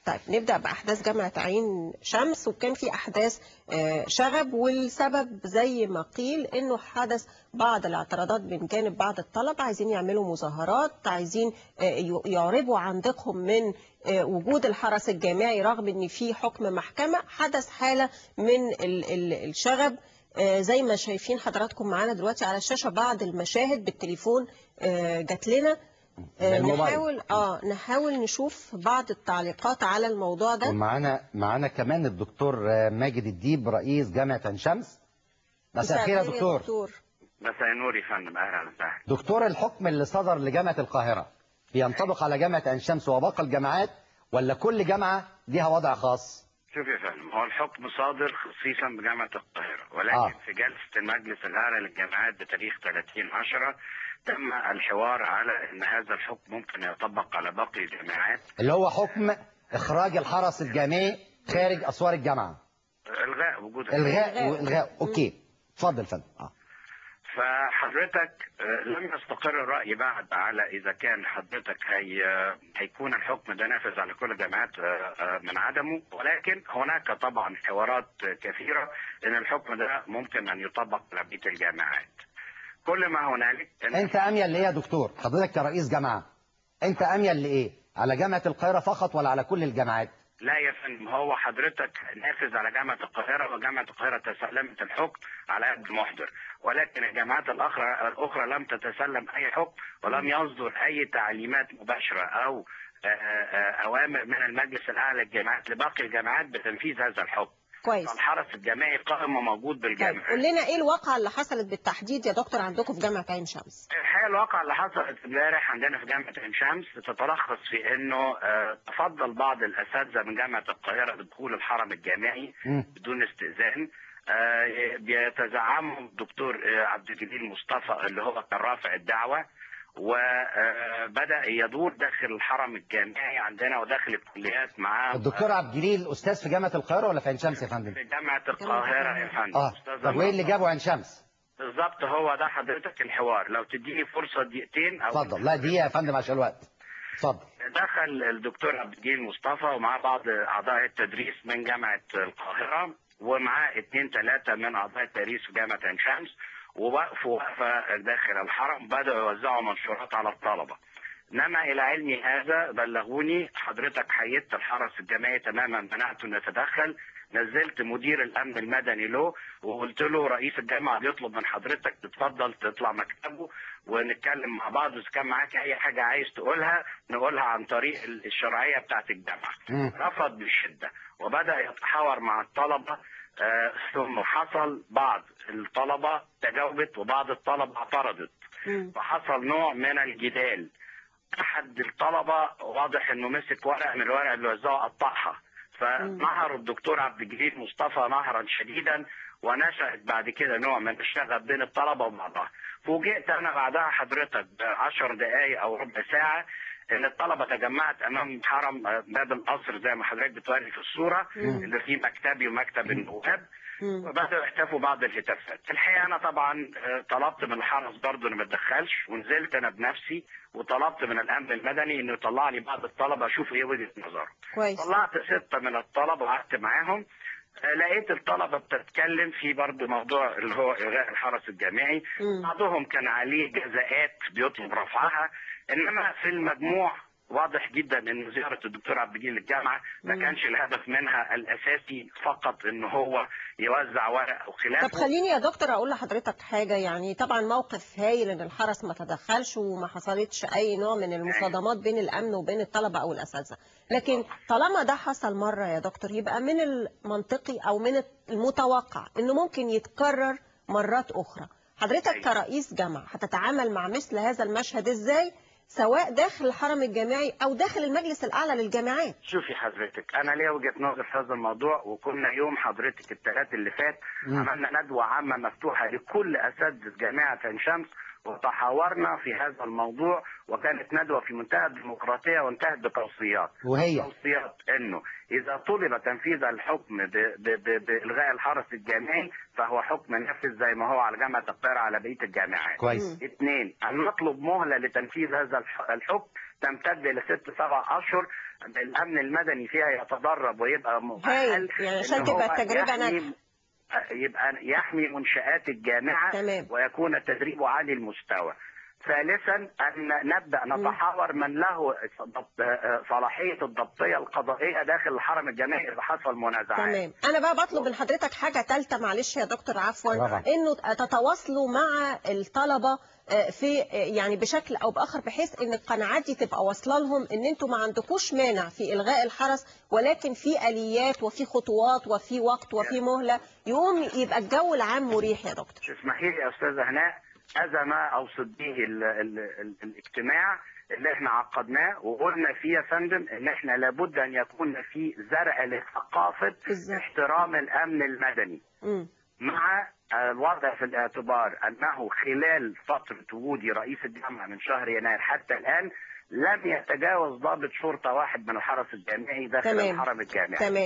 طيب نبدأ بأحداث جامعة عين شمس، وكان في أحداث شغب، والسبب زي ما قيل إنه حدث بعض الاعتراضات من جانب بعض الطلبة، عايزين يعملوا مظاهرات، عايزين يعربوا عن ضيقهم من وجود الحرس الجامعي رغم إن في حكم محكمة. حدث حالة من الشغب زي ما شايفين حضراتكم معانا دلوقتي على الشاشة بعض المشاهد بالتليفون جات لنا. نحاول نشوف بعض التعليقات على الموضوع ده. ومعانا كمان الدكتور ماجد الديب رئيس جامعة عين شمس. مساء الخير يا دكتور. مساء النور يا فندم، اهلا وسهلا. دكتور، الحكم اللي صدر لجامعة القاهرة بينطبق على جامعة عين شمس وباقي الجامعات، ولا كل جامعة ليها وضع خاص؟ شوف يا فندم، هو الحكم صادر خصيصا بجامعة القاهرة، ولكن في جلسة المجلس الأعلى للجامعات بتاريخ 30/10 تم الحوار على ان هذا الحكم ممكن يطبق على باقي الجامعات، اللي هو حكم اخراج الحرس الجامعي خارج اسوار الجامعه، الغاء وجود الغاء. اوكي، اتفضل فندم. فحضرتك لم يستقر الرأي بعد على إذا كان حضرتك هيكون الحكم ده نافذ على كل الجامعات من عدمه، ولكن هناك طبعا حوارات كثيرة إن الحكم ده ممكن أن يطبق على بقية الجامعات. كل ما هنالك أنت أميل لإيه يا دكتور؟ حضرتك كرئيس جامعة أنت أميل لإيه؟ على جامعة القاهرة فقط ولا على كل الجامعات؟ لا يا فندم، هو حضرتك نافذ على جامعة القاهرة، وجامعة القاهرة تسلمت الحكم على يد المحضر، ولكن الجامعات الأخرى لم تتسلم أي حكم، ولم يصدر أي تعليمات مباشرة أو أوامر من المجلس الأعلى للجامعات لباقي الجامعات بتنفيذ هذا الحكم. كويس. فالحرس الجامعي قائم وموجود بالجامعات. طيب قول لنا ايه الواقعة اللي حصلت بالتحديد يا دكتور عندكم في جامعة عين شمس؟ الحقيقة الواقعة اللي حصلت امبارح عندنا في جامعة عين شمس تتلخص في انه تفضل بعض الاساتذة من جامعة القاهرة بدخول الحرم الجامعي بدون استئذان. بيتزعمهم الدكتور عبد الجليل مصطفى اللي هو كان رافع الدعوة، وبدأ يدور داخل الحرم الجامعي عندنا وداخل الكليات معاه. الدكتور عبد الجليل أستاذ في جامعة القاهرة ولا في عين شمس يا فندم؟ في جامعة القاهرة يا فندم. طب وايه اللي جابه عين شمس؟ بالظبط، هو ده حضرتك الحوار. لو تديني فرصة دقيقتين أو اتفضل. لا دقيقة يا فندم عشان الوقت. اتفضل. دخل الدكتور عبد الجليل مصطفى ومعاه بعض أعضاء التدريس من جامعة القاهرة، ومعاه 2-3 من أعضاء التدريس في جامعة عين شمس، ووقفوا وقفة داخل الحرم، بدأوا يوزعوا منشورات على الطلبة. انما الى علمي هذا بلغوني حضرتك حيدت الحرس الجامعي تماما، منعته انه يتدخل، نزلت مدير الامن المدني له وقلت له رئيس الجامعه بيطلب من حضرتك تتفضل تطلع مكتبه ونتكلم مع بعض، واذا كان معاك اي حاجه عايز تقولها نقولها عن طريق الشرعيه بتاعت الجامعه. رفض بشده وبدا يتحاور مع الطلبه. ثم حصل بعض الطلبه تجاوبت وبعض الطلبه اعترضت، فحصل نوع من الجدال. احد الطلبه واضح انه مسك ورقه من الورق اللي وزعه قطعها، فنهر الدكتور عبد الجليل مصطفى نهرا شديدا، ونشأت بعد كده نوع من الشغب بين الطلبه وبعضها. فوجئت انا بعدها حضرتك ب10 دقائق او ربع ساعه ان الطلبه تجمعت امام حرم باب القصر زي ما حضرتك بتوري في الصوره اللي فيه مكتبي ومكتب النواب، وبدأوا يحتفوا بعض الهتافات. الحقيقه انا طبعا طلبت من الحرس برضه انه ما يتدخلش، ونزلت انا بنفسي وطلبت من الامن المدني انه يطلع لي بعض الطلبه اشوف ايه وجهه نظرهم. طلعت 6 من الطلبه وقعدت معاهم، لقيت الطلبه بتتكلم في برضه موضوع اللي هو الغاء الحرس الجامعي. بعضهم كان عليه جزاءات بيطلب رفعها، انما في المجموع واضح جدا ان زياره الدكتور عبد الجليل للجامعه ما كانش الهدف منها الاساسي فقط ان هو يوزع ورق وخلافه. طب خليني يا دكتور اقول لحضرتك حاجه، يعني طبعا موقف هايل ان الحرس ما تدخلش وما حصلتش اي نوع من المصادمات بين الامن وبين الطلبه او الاساتذه، لكن طالما ده حصل مره يا دكتور يبقى من المنطقي او من المتوقع انه ممكن يتكرر مرات اخرى. حضرتك كرئيس جامعه هتتعامل مع مثل هذا المشهد ازاي، سواء داخل الحرم الجامعي او داخل المجلس الاعلى للجامعات؟ شوفي حضرتك، انا ليا وجهه نظر في هذا الموضوع، وكنا يوم حضرتك الثلاث اللي فات عملنا ندوه عامه مفتوحه لكل اساتذه جامعه عين شمس وتحاورنا في هذا الموضوع، وكانت ندوه في منتهى الديمقراطيه وانتهت بتوصيات. وهي توصيات انه اذا طلب تنفيذ الحكم بالغاء الحرس الجامعي فهو حكم نافذ زي ما هو على جامعه القاهره على بقيه الجامعات. كويس. 2 ان نطلب مهله لتنفيذ هذا الحكم تمتد ل 6-7 اشهر. الامن المدني فيها يتدرب ويبقى مؤهل يعني عشان إن تبقى هو التجربه ناجحه. يبقى يحمي منشآت الجامعة تمام. ويكون التدريب عالي المستوى. ثالثا أن نبدأ نتحاور من له صلاحية الضبطية القضائية داخل الحرم الجامعي إذا حصل منازعات. تمام. أنا بقى بطلب من حضرتك حاجة ثالثة، معلش يا دكتور عفوا، طبعا. إنه تتواصلوا مع الطلبة في يعني بشكل أو بآخر، بحيث إن القناعات دي تبقى واصلة لهم إن أنتوا ما عندكوش مانع في إلغاء الحرس، ولكن في آليات وفي خطوات وفي وقت وفي مهلة يقوم يبقى الجو العام مريح يا دكتور. اسمحي لي يا أستاذة هناء، هذا ما أوصت به الاجتماع اللي احنا عقدناه، وقلنا فيه يا فندم ان احنا لابد ان يكون في زرع لثقافه احترام الامن المدني. مع الوضع في الاعتبار انه خلال فتره وجودي رئيس الجامعه من شهر يناير حتى الان لم يتجاوز ضابط شرطه واحد من الحرس الجامعي داخل الحرم الجامعي.